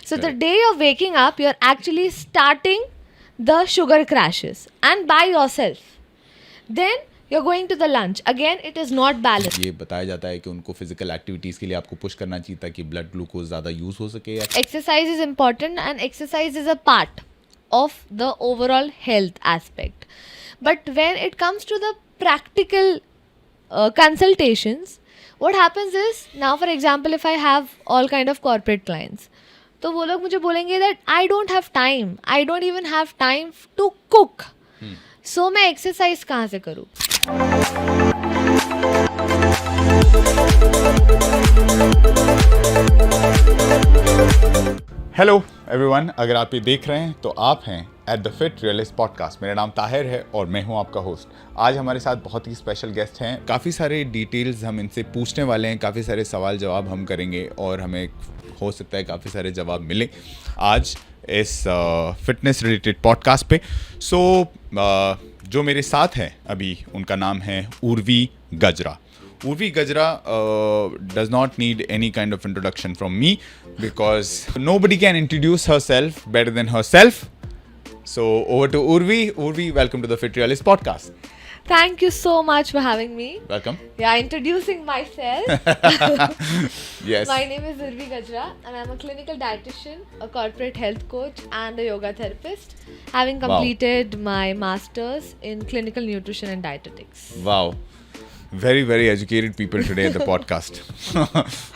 So the day you're waking up, you're actually starting the sugar crashes and by yourself. Then you're going to the lunch. Again, it is not balanced. ये बताया जाता है कि उनको physical activities के लिए आपको push करना चाहिए ताकि ब्लड ग्लूकोज ज़्यादा यूज़ हो सके या Exercise is important and exercise is a part of the overall health aspect. But when it comes to the practical consultations, what happens is, now for example, if I have all kind of corporate clients, तो वो लोग मुझे बोलेंगे that I don't have time, I don't even have time to cook. So मैं exercise कहाँ से करूँ? Hello everyone, अगर आप ये देख रहे हैं तो आप हैं at the fit realist podcast. मेरा नाम ताहिर है और मैं हूं आपका होस्ट। आज हमारे साथ बहुत ही स्पेशल गेस्ट हैं। काफ़ी सारे डिटेल्स हम इनसे पूछने वाले हैं, काफ़ी सारे सवाल जवाब हम करेंगे और हमें हो सकता है काफ़ी सारे जवाब मिले आज इस फिटनेस रिलेटेड पॉडकास्ट पे। जो मेरे साथ हैं अभी, उनका नाम है उर्वी गजरा। Urvi Gajra does not need any kind of introduction from me because nobody can introduce herself better than herself. So over to Urvi. Urvi, welcome to the Fit Realist podcast. Thank you so much for having me. Welcome. Yeah, introducing myself. Yes. My name is Urvi Gajra and I'm a clinical dietitian, a corporate health coach and a yoga therapist, having completed my master's in clinical nutrition and dietetics. Wow. Very, very educated people today at the podcast.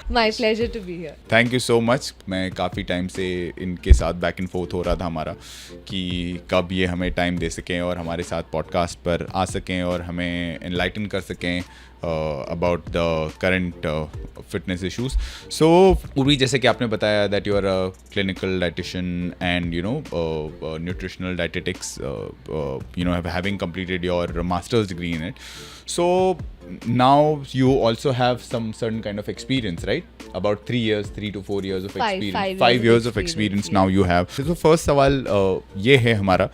My pleasure to be here. Thank you so much. मैं काफ़ी time से इनके साथ back and fourth हो रहा था हमारा कि कब ये हमें टाइम दे सकें और हमारे साथ पॉडकास्ट पर आ सकें और हमें एनलाइटन कर सकें about the current fitness issues. So Urvi, जैसे कि आपने बताया that you are a clinical dietitian and nutritional dietetics, having completed your master's degree in it. So now you also have some certain kind of experience, right? About 3 to 4 years of experience. 5 years of experience now you have. So first सवाल ये है हमारा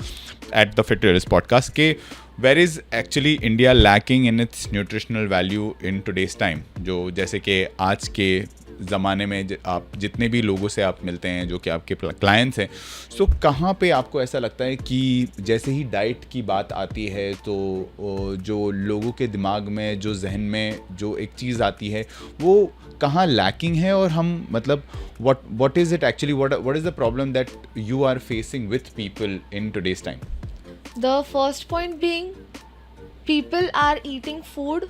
at the Fit Realist podcast के where is actually India lacking in its nutritional value in today's time? जो जैसे कि आज के ज़माने में आप जितने भी लोगों से आप मिलते हैं जो कि आपके क्लाइंट्स हैं, सो कहाँ पे आपको ऐसा लगता है कि जैसे ही डाइट की बात आती है तो जो लोगों के दिमाग में, जो जहन में जो एक चीज़ आती है वो कहाँ लैकिंग है और हम मतलब what is it actually, what is the problem that you are facing with people in today's time? The first point being, people are eating food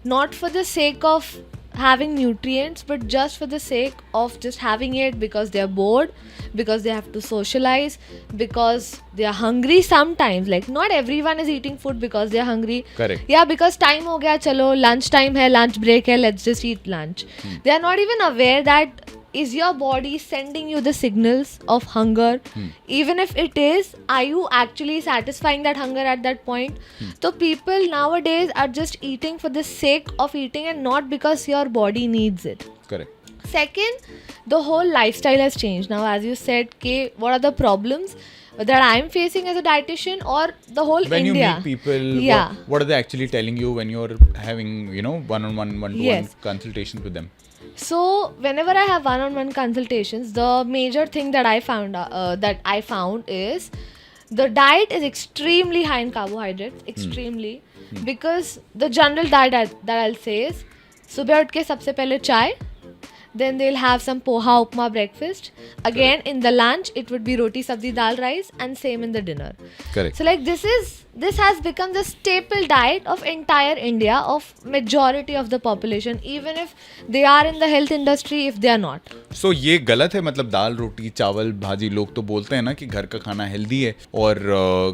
not for the sake of having nutrients but just for the sake of just having it because they are bored, because they have to socialize, because they are hungry sometimes. Like not everyone is eating food because they are hungry. Correct. Yeah, because time ho gaya, chalo lunch time hai, lunch break hai, let's just eat lunch. They are not even aware that is your body sending you the signals of hunger? Even if it is, are you actually satisfying that hunger at that point? So people nowadays are just eating for the sake of eating and not because your body needs it. Correct. Second, the whole lifestyle has changed. Now, as you said, what are the problems that I'm facing as a dietitian or the whole when India? You meet people, yeah. what are they actually telling you when you're having, one-on-one, one-to-one consultations with them? So whenever I have one-on-one consultations, the major thing that I found is the diet is extremely high in carbohydrates, extremely, because the general diet that I'll say is सुबह उठ के सबसे पहले चाय, then they'll have some poha upma breakfast. Again, in the lunch, it would be roti, sabzi, dal, rice, and same in the dinner. Correct. So like this has become the staple diet of entire India, of majority of the population, even if they are in the health industry, if they are not. So ये गलत है? मतलब दाल रोटी चावल भाजी, लोग तो बोलते हैं ना कि घर का खाना हेल्दी है और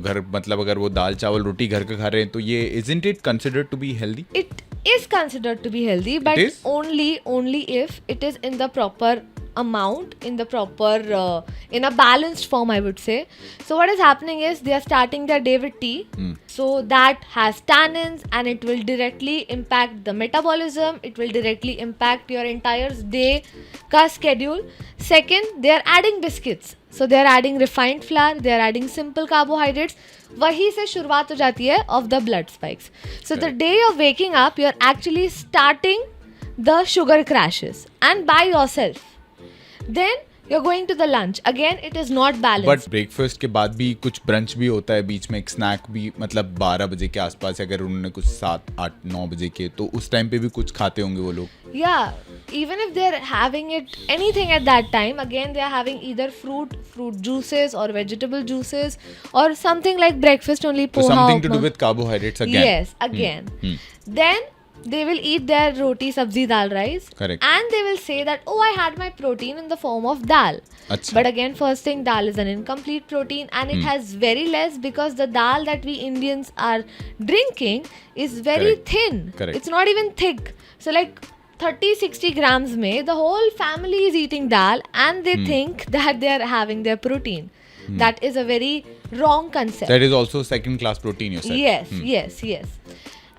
घर मतलब अगर वो दाल चावल रोटी घर का खा रहे हैं तो ये isn't it considered to be healthy? It is considered to be healthy, but only if it is in the proper amount, in the proper in a balanced form, I would say. So what is happening is they are starting their day with tea, so that has tannins and it will directly impact the metabolism, it will directly impact your entire day ka schedule. Second, they are adding biscuits, so they are adding refined flour, they are adding simple carbohydrates. वही से शुरुआत हो जाती है of the blood spikes. So the day you're waking up, you're actually starting the sugar crashes and by yourself. Then you're going to the lunch. Again, it is not balanced. But breakfast के बाद भी कुछ brunch भी होता है बीच में, एक snack भी, मतलब 12 बजे के आसपास अगर उन्होंने कुछ 7, 8, 9 बजे के, तो उस टाइम पे भी कुछ खाते होंगे वो लोग. Yeah, even if they're having it anything at that time, again they are having either fruit juices or vegetable juices or something like breakfast only, So poha, something to upma. do with carbohydrates again. Yes, again. Then they will eat their roti, sabzi, dal, rice. Correct. And they will say that, oh, I had my protein in the form of dal. अच्छा. But again, first thing, dal is an incomplete protein and it has very less, because the dal that we Indians are drinking is very Correct. thin. Correct. It's not even thick. So like 30-60 grams mein, the whole family is eating dal and they think that they are having their protein. That is a very wrong concept. That is also second class protein, you said. Yes.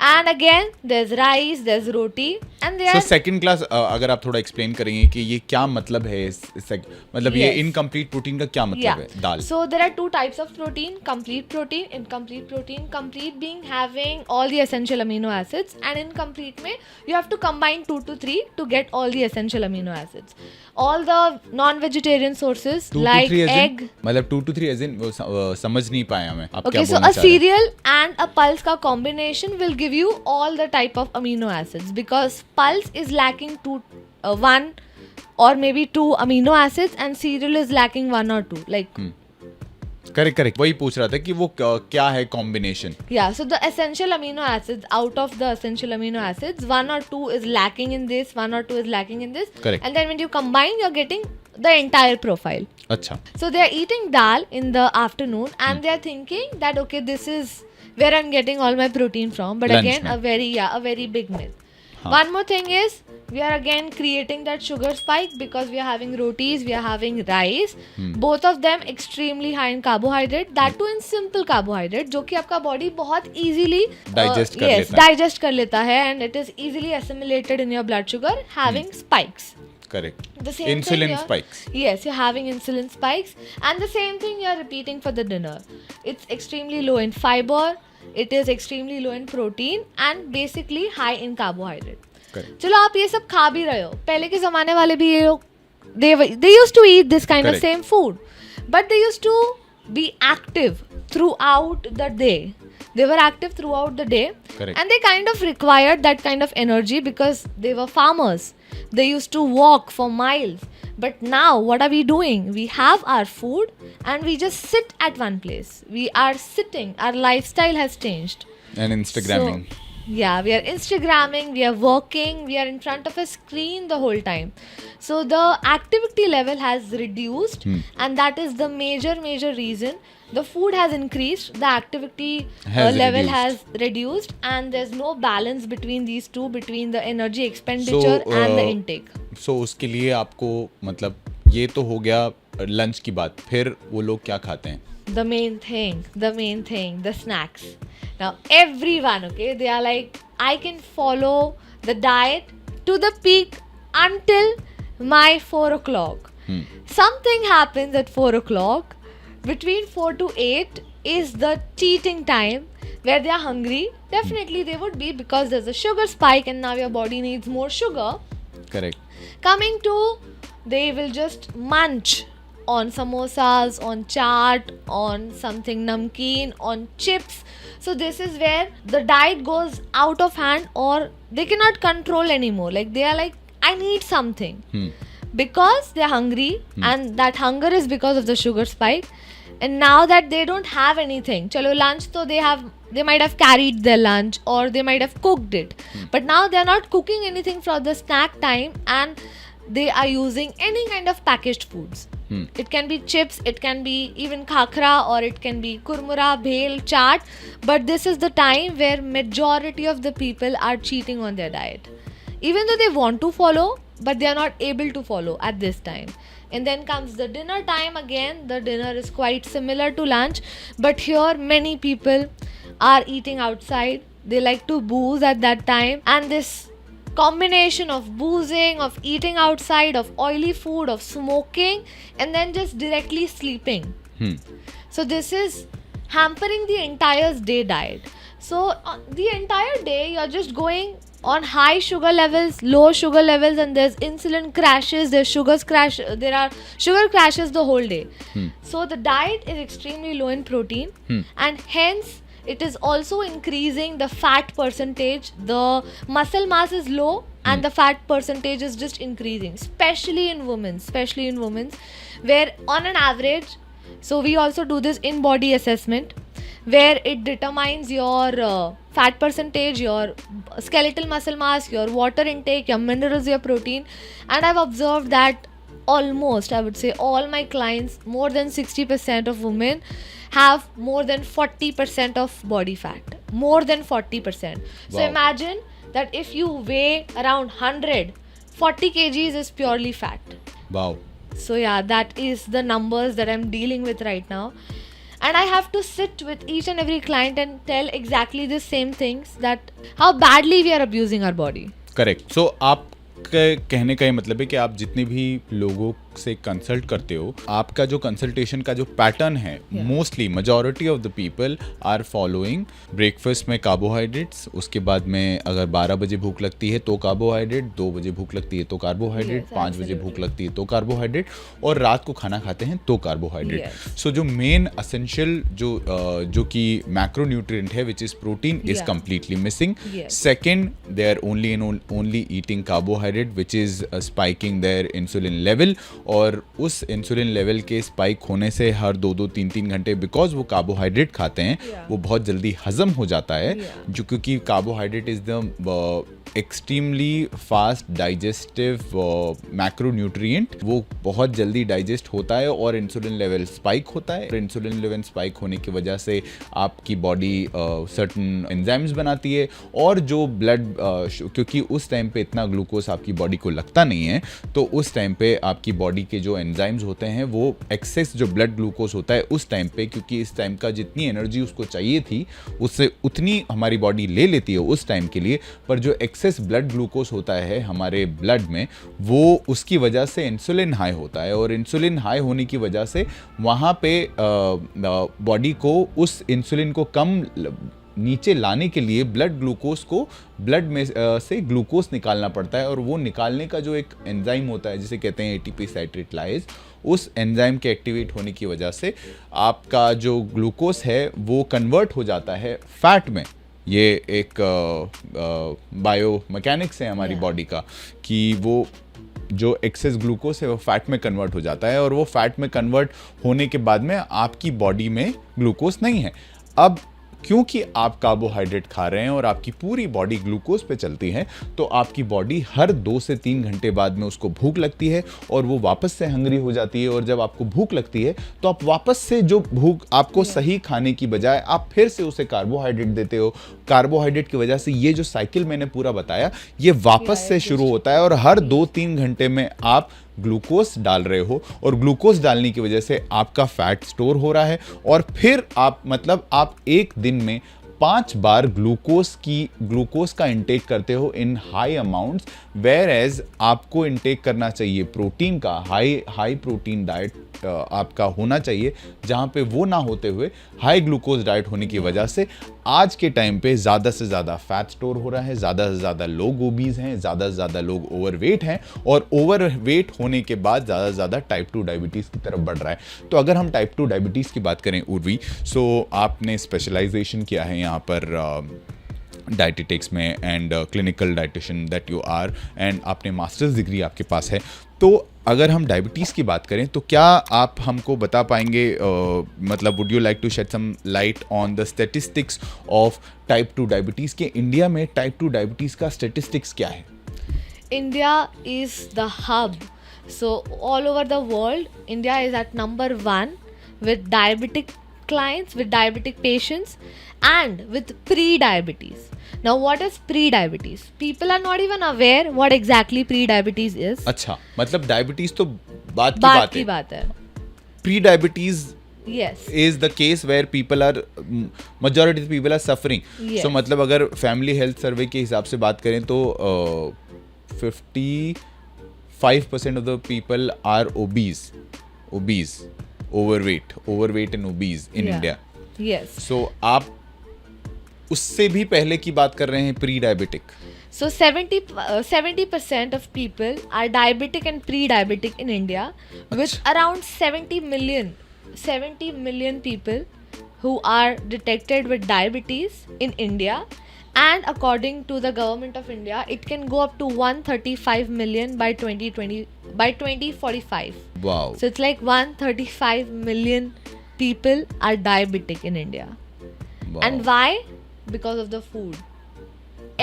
And again, there's rice, there's roti, and they So are second class, अगर आप थोड़ा explain करेंगे कि ये क्या मतलब है मतलब ये Yes. इनकम्प्लीट प्रोटीन का क्या मतलब है, दाल. So there are two types of protein: complete protein, incomplete protein. Complete being having all the essential amino acids, and incomplete में you have to combine 2 to 3 to get all the essential amino acids. All the non-vegetarian sources 2 like to 3 as in, egg. मतलब 2 to 3 as in समझ नहीं पाया मैं, आप क्या Okay, so बोलना a चाह रहे हैं. cereal and a pulse का combination will give you all the type of amino acids, because pulse is lacking 1 or maybe 2 amino acids and cereal is lacking 1 or 2. Like correct वही पूछ रहा था कि वो क्या है combination. yeah, so the essential amino acids, out of the essential amino acids, 1 or 2 is lacking in this, 1 or 2 is lacking in this. Correct. And then when you combine, you're getting the entire profile. अच्छा. So they are eating dal in the afternoon and they are thinking that okay, this is where I'm getting all my protein from. But Lunch again, में. a very big myth. हाँ. One more thing is, we are again creating that sugar spike because we are having rotis, we are having rice. Both of them extremely high in carbohydrate. That too in simple carbohydrate, जो कि आपका body बहुत easily Digest कर yes, लेता है. digest कर लेता है, and it is easily assimilated in your blood sugar, having spikes. Correct. The same thing Insulin you're- spikes. Yes, you're having insulin spikes, and the same thing you're repeating for the dinner. It's extremely low in fiber, it is extremely low in protein, and basically high in carbohydrate. Correct. चलो आप ये सब खा भी रहे हो, पहले के ज़माने वाले भी ये लोग they used to eat this kind Correct. of same food, but they used to be active throughout the day. They were active throughout the day. Correct. And they kind of required that kind of energy because they were farmers. They used to walk for miles. But now, what are we doing? We have our food and we just sit at one place. We are sitting. Our lifestyle has changed. And Instagramming. So, yeah, we are Instagramming, we are working, we are in front of a screen the whole time. So the activity level has reduced, and that is the major reason. The food has increased, the activity level has reduced, and there's no balance between these two, between the energy expenditure and the intake. So उसके लिए आपको मतलब ये तो हो गया lunch की बात, फिर वो लोग क्या खाते हैं? The main thing, the snacks. Now everyone, okay, they are like, I can follow the diet to the peak until my 4 o'clock. Something happens at 4 o'clock. Between 4 to 8 is the cheating time where they are hungry. Definitely they would be, because there's a sugar spike and now your body needs more sugar. Correct. Coming to, they will just munch on samosas, on chaat, on something namkeen, on chips. So this is where the diet goes out of hand, or they cannot control anymore. Like they are like, I need something. Because they are hungry, and that hunger is because of the sugar spike. And now that they don't have anything, chalo lunch, so they might have carried their lunch or they might have cooked it. But now they are not cooking anything for the snack time, and they are using any kind of packaged foods. It can be chips, it can be even khakra, or it can be kurmura, bhel, chaat. But this is the time where majority of the people are cheating on their diet. Even though they want to follow, but they are not able to follow at this time. And then comes the dinner time again. The dinner is quite similar to lunch, but here many people are eating outside. They like to booze at that time, and this combination of boozing, of eating outside, of oily food, of smoking, and then just directly sleeping. So this is hampering the entire day diet. So the entire day you're just going on high sugar levels, low sugar levels, and there's insulin crashes, there are sugar crashes the whole day. So the diet is extremely low in protein, and hence it is also increasing the fat percentage. The muscle mass is low and the fat percentage is just increasing, especially in women, where on an average, so we also do this in body assessment, where it determines your fat percentage, your skeletal muscle mass, your water intake, your minerals, your protein. And I've observed that almost, I would say, all my clients, more than 60% of women have more than 40% of body fat. More than 40%. So Wow. imagine that if you weigh around 100, 40 kgs is purely fat. Wow. So yeah, that is the numbers that I'm dealing with right now. And I have to sit with each and every client and tell exactly the same things, that how badly we are abusing our body. Correct. So आप कहने का ये मतलब है कि आप जितने भी लोगों से कंसल्ट करते हो, आपका जो कंसल्टेशन का जो पैटर्न है, mostly majority of the people are following breakfast में कार्बोहाइड्रेट्स, उसके बाद में अगर 12 बजे भूख लगती है तो कार्बोहाइड्रेट, 2 बजे भूख लगती है तो कार्बोहाइड्रेट, 5 बजे भूख लगती है तो कार्बोहाइड्रेट, और रात को खाना खाते हैं तो कार्बोहाइड्रेट. सो जो मेन असेंशियल जो कि मैक्रोन्यूट्रिएंट है, which is protein, is completely missing. Second, they are only eating carbohydrate, which is spiking their insulin level, और उस इंसुलिन लेवल के स्पाइक होने से हर 2-2, 3-3 घंटे, बिकॉज वो कार्बोहाइड्रेट खाते हैं, वो बहुत जल्दी हजम हो जाता है, जो क्योंकि carbohydrate is the extremely fast digestive macronutrient, वो बहुत जल्दी डाइजेस्ट होता है और इंसुलिन लेवल स्पाइक होता है. इंसुलिन लेवल स्पाइक होने की वजह से आपकी बॉडी सर्टन एंजाइम्स बनाती है, और जो ब्लड क्योंकि उस टाइम पे इतना ग्लूकोज आपकी बॉडी को लगता नहीं है, तो उस टाइम पे आपकी बॉडी के जो एंजाइम्स होते हैं, वो एक्सेस जो ब्लड ग्लूकोज होता है उस टाइम पे, क्योंकि इस टाइम का जितनी एनर्जी उसको चाहिए थी उससे उतनी हमारी बॉडी ले लेती है उस टाइम के लिए, पर जो एक्सेस ब्लड ग्लूकोज होता है हमारे ब्लड में, वो उसकी वजह से इंसुलिन हाई होता है, और इंसुलिन हाई होने की वजह से वहाँ पे बॉडी को उस इंसुलिन को कम नीचे लाने के लिए ब्लड ग्लूकोज को ब्लड में से ग्लूकोज निकालना पड़ता है, और वो निकालने का जो एक एंजाइम होता है जिसे कहते हैं एटीपी साइट्रेटलाइज, उस एंजाइम के एक्टिवेट होने की वजह से आपका जो ग्लूकोज है वो कन्वर्ट हो जाता है फैट में. ये एक बायो मैकेनिक्स है हमारी बॉडी का, कि वो जो एक्सेस ग्लूकोज है वो फैट में कन्वर्ट हो जाता है, और वो फैट में कन्वर्ट होने के बाद में आपकी बॉडी में ग्लूकोज नहीं है. अब क्योंकि आप कार्बोहाइड्रेट खा रहे हैं और आपकी पूरी बॉडी ग्लूकोज पे चलती है, तो आपकी बॉडी हर 2 से 3 घंटे बाद में उसको भूख लगती है, और वो वापस से हंग्री हो जाती है, और जब आपको भूख लगती है तो आप वापस से जो भूख आपको सही खाने की बजाय आप फिर से उसे कार्बोहाइड्रेट देते हो. कार्बोहाइड्रेट की वजह से ये जो साइकिल मैंने पूरा बताया, ये वापस से शुरू होता है, और हर 2-3 घंटे में आप ग्लूकोज डाल रहे हो, और ग्लूकोज डालने की वजह से आपका फैट स्टोर हो रहा है, और फिर आप एक दिन में 5 बार ग्लूकोज का इंटेक करते हो in high amounts, whereas आपको इंटेक करना चाहिए प्रोटीन का, हाई प्रोटीन डाइट आपका होना चाहिए, जहां पे वो ना होते हुए हाई ग्लूकोज डाइट होने की वजह से आज के टाइम पे ज़्यादा से ज़्यादा फैट स्टोर हो रहा है, ज़्यादा से ज़्यादा लोग ओबीज हैं, ज़्यादा से ज़्यादा लोग ओवरवेट हैं, और ओवरवेट होने के बाद ज़्यादा से ज़्यादा टाइप 2 डायबिटीज़ की तरफ बढ़ रहा है. तो अगर हम टाइप 2 डायबिटीज़ की बात करें उर्वी, सो आपने स्पेशलाइजेशन किया है यहाँ पर डाइटेटिक्स में, and clinical dietitian that you are, and आपने मास्टर्स डिग्री आपके पास है. तो अगर हम डायबिटीज़ की बात करें तो क्या आप हमको बता पाएंगे, मतलब would you like to shed some light on the statistics of type 2 diabetes के इंडिया में टाइप 2 डायबिटीज़ का स्टैटिस्टिक्स क्या है? India is the hub. So all over the world, India is at number 1 with diabetic clients, with diabetic patients, and with pre-diabetes. Now what is pre-diabetes? People are not even aware what exactly pre-diabetes is. अच्छा, मतलब diabetes तो बात की बात है. Pre-diabetes Yes. is the case where majority of people are suffering. Yes. So मतलब अगर family health survey के हिसाब से बात करें तो 55% of the people are obese, overweight and obese in India. Yes. So आप उससे भी पहले की बात कर रहे हैं, pre diabetic? So 70% of people are diabetic and pre-diabetic in India, with around 70 million people who are detected with diabetes in India, and according to the government of India, it can go up to 135 million by 2045. Wow. So it's like 135 million people are diabetic in India. Wow. And why? Because of the food.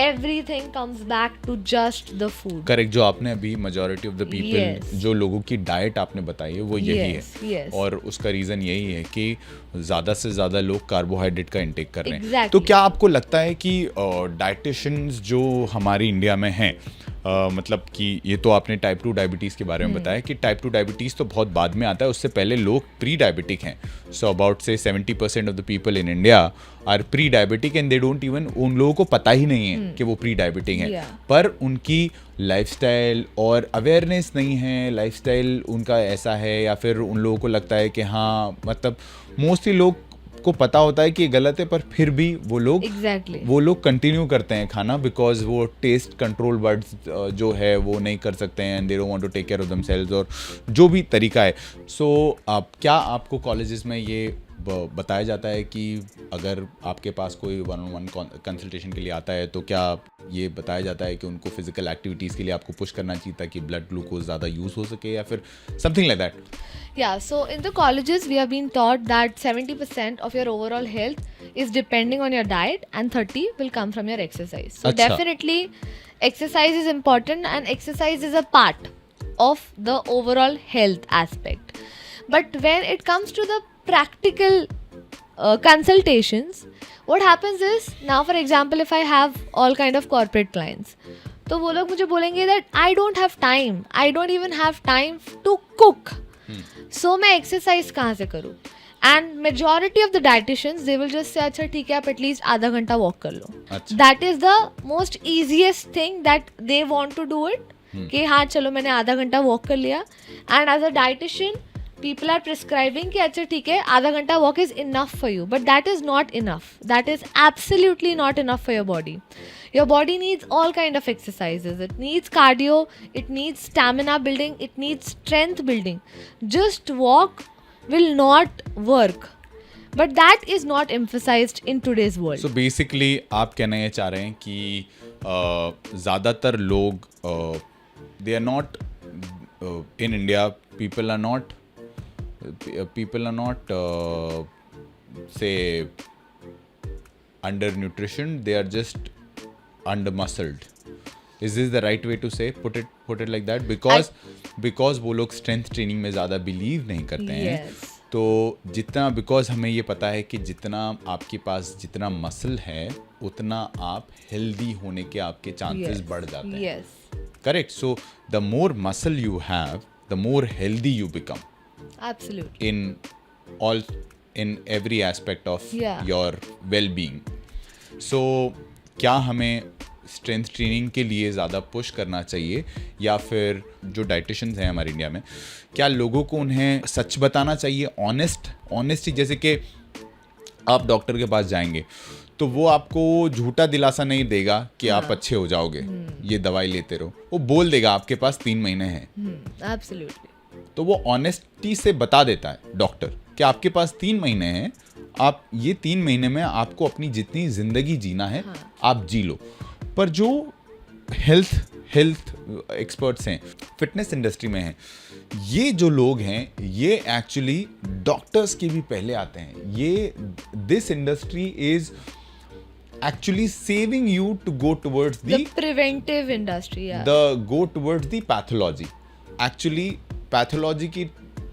Everything comes back to just the food. Correct, जो आपने अभी majority of the people, Yes. जो लोगों की diet आपने बताई है वो यही Yes, है। yes. और उसका रीज़न यही है कि ज़्यादा से ज़्यादा लोग कार्बोहाइड्रेट का इंटेक कर रहे हैं। Exactly. तो क्या आपको लगता है कि डाइटिशियंस जो हमारी इंडिया में हैं, मतलब कि ये तो आपने टाइप 2 डायबिटीज़ के बारे में बताया कि टाइप 2 डायबिटीज़ तो बहुत बाद में आता है, उससे पहले लोग प्री डायबिटिक हैं। सो अबाउट से 70% of the people in India are pre diabetic and they don't even, उन लोगों को पता ही नहीं है कि वो प्री डायबिटिक हैं। Yeah. पर उनकी लाइफस्टाइल और अवेयरनेस नहीं है, लाइफस्टाइल उनका ऐसा है, या फिर उन लोगों को लगता है कि हाँ, मतलब मोस्टली लोग को पता होता है कि ये गलत है, पर फिर भी वो लोग Exactly. वो लोग कंटिन्यू करते हैं खाना, बिकॉज वो टेस्ट कंट्रोल वर्ड्स जो है वो नहीं कर सकते हैं, and they don't want to take care of themselves, और जो भी तरीका है। सो क्या आपको कॉलेजेस में ये बताया जाता है कि अगर आपके पास कोई 1-on-1 कंसल्टेशन के लिए आता है तो क्या ये बताया जाता है कि उनको फिजिकल एक्टिविटीज़ के लिए आपको पुश करना चाहिए ताकि ब्लड ग्लूकोज ज़्यादा यूज़ हो सके, या फिर something like that? Yeah, so in the colleges, we have been taught that 70% of your overall health is depending on your diet, and 30 will come from your exercise. So Acha. definitely, exercise is important, and exercise is a part of the overall health aspect. But when it comes to the practical consultations, what happens is, now for example, if I have all kind of corporate clients, तो वो लोग मुझे बोलेंगे that I don't have time, I don't even have time to cook. So मैं exercise कहाँ से करूँ? And majority of the dietitians they will just say अच्छा ठीक है, आप एटलीस्ट आधा घंटा वॉक कर लो। अच्छा। That is the most easiest thing that they want to do it, कि हाँ चलो मैंने आधा घंटा वॉक कर लिया। And as a dietitian people are prescribing कि अच्छा ठीक है आधा घंटा walk is enough for you, but that is not enough. That is absolutely not enough for your body. Your body needs all kind of exercises. It needs cardio, it needs stamina building, it needs strength building. Just walk will not work. But that is not emphasized in today's world. So basically आप कहना ये चाह रहे हैं कि ज़्यादातर लोग they are not in India, people are not say undernutrition, they are just under-muscled. Is this the right way to say? Put it like that? Because वो लोग strength training में ज़्यादा believe नहीं करते हैं। Yes. तो जितना, बिकॉज हमें ये पता है कि जितना आपके पास जितना मसल है उतना आप हेल्दी होने के आपके चांसेस बढ़ जाते हैं। Yes. Correct. So the more muscle you have, the more healthy you become Absolutely. in every aspect of Yeah. your well-being. So क्या हमें स्ट्रेंथ ट्रेनिंग के लिए ज़्यादा पुश करना चाहिए, या फिर जो डाइटिशियंस हैं हमारे इंडिया में, क्या लोगों को उन्हें सच बताना चाहिए, ऑनेस्टी? जैसे कि आप डॉक्टर के पास जाएंगे तो वो आपको झूठा दिलासा नहीं देगा कि आप अच्छे हो जाओगे, ये दवाई लेते रहो। वो बोल देगा आपके पास 3 महीने हैं। Absolutely. तो वो ऑनेस्टी से बता देता है डॉक्टर कि आपके पास 3 महीने हैं, आप ये 3 महीने में आपको अपनी जितनी ज़िंदगी जीना है आप जी लो। पर जो हेल्थ एक्सपर्ट्स हैं, फिटनेस इंडस्ट्री में हैं, ये जो लोग हैं ये एक्चुअली डॉक्टर्स के भी पहले आते हैं। ये this industry is actually saving you to go towards The preventive industry, yeah. go towards the pathology. Actually pathology की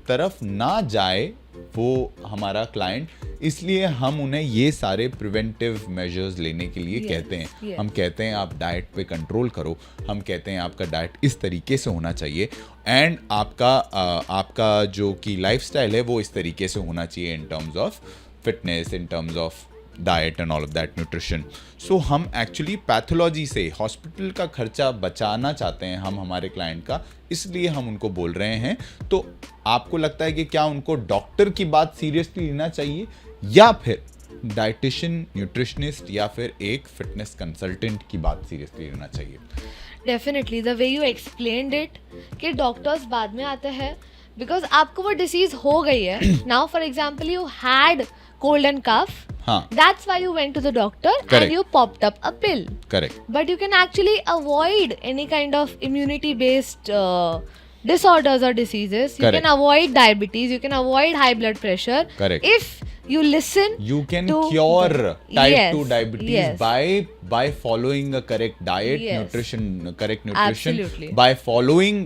तरफ ना जाए वो हमारा क्लाइंट, इसलिए हम उन्हें ये सारे प्रिवेंटिव मेजर्स लेने के लिए कहते हैं। yes. हम कहते हैं आप डाइट पे कंट्रोल करो, हम कहते हैं आपका डाइट इस तरीके से होना चाहिए, एंड आपका जो कि लाइफस्टाइल है वो इस तरीके से होना चाहिए in terms of fitness, in terms of diet and all of that, nutrition. So हम एक्चुअली पैथोलॉजी से, हॉस्पिटल का खर्चा बचाना चाहते हैं हम हमारे क्लाइंट का, इसलिए हम उनको बोल रहे हैं। तो आपको लगता है कि क्या उनको डॉक्टर की बात सीरियसली लेना चाहिए, या फिर डाइटिशियन, न्यूट्रिशनिस्ट या फिर एक फिटनेस कंसल्टेंट की बात सीरियसली लेना चाहिए? Definitely the way you explained it कि डॉक्टर्स बाद में आते हैं बिकॉज आपको वो डिसीज हो गई है. Now for example you had cold and cough, हाँ, that's why you went to the doctor Correct. and you popped up a pill. Correct. But you can actually avoid any kind of immunity based disorders or diseases. You Correct. can avoid diabetes, you can avoid high blood pressure. Correct. If you listen You can to cure type Yes, 2 diabetes yes. by following a correct diet, Yes. correct nutrition, Absolutely. by following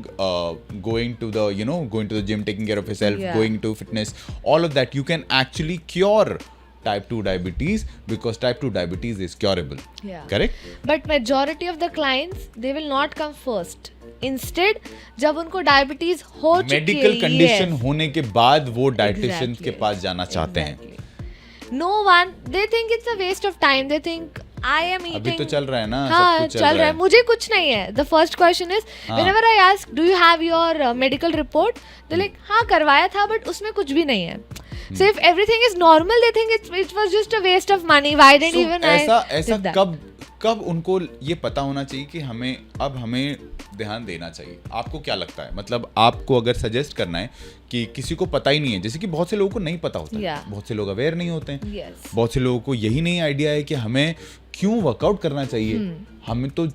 going to the going to the gym, taking care of yourself, Yeah. going to fitness, all of that you can actually cure type 2 diabetes because type 2 diabetes is curable. Yeah. Correct? But majority of the clients they will not come first. Instead जब उनको diabetes हो चुकी है, medical condition yes. होने के बाद वो dietitian Exactly. के पास जाना चाहते हैं. No one, they think it's a waste of time. They think I am eating. अभी तो चल रहा है ना, हाँ, सब कुछ चल रहा है. मुझे कुछ नहीं है. The first question is, हाँ. whenever I ask, do you have your medical report? They're like, हाँ करवाया था, but उसमें कुछ भी नहीं है. So if everything is normal, they think it was just a waste of money. Why didn't So, even ऐसा I did that? कब उनको ये पता होना चाहिए कि हमें ध्यान देना चाहिए? आपको क्या लगता है? मतलब आपको अगर सजेस्ट करना है कि किसी को पता ही नहीं है, जैसे कि बहुत से लोगों को नहीं पता होता है, Yeah. बहुत से लोग अवेयर नहीं होते हैं, Yes. बहुत से लोगों को यही नहीं आइडिया है कि हमें क्यों वर्कआउट करना चाहिए. हम तो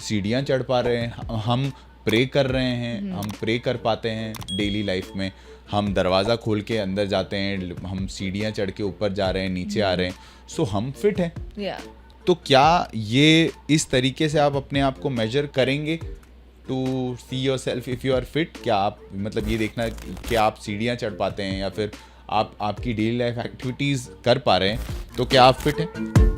सीढ़ियाँ चढ़ पा रहे हैं, हम प्रे कर रहे हैं, हम प्रे कर पाते हैं डेली लाइफ में, हम दरवाज़ा खोल के अंदर जाते हैं, हम सीढ़ियाँ चढ़ के ऊपर जा रहे हैं, नीचे आ रहे हैं, सो हम फिट हैं. Yeah. तो क्या ये इस तरीके से आप अपने आप को मेजर करेंगे to see yourself if you are fit? क्या आप मतलब ये देखना कि आप सीढ़ियाँ चढ़ पाते हैं या फिर आप आपकी डेली लाइफ एक्टिविटीज़ कर पा रहे हैं, तो क्या आप फिट हैं?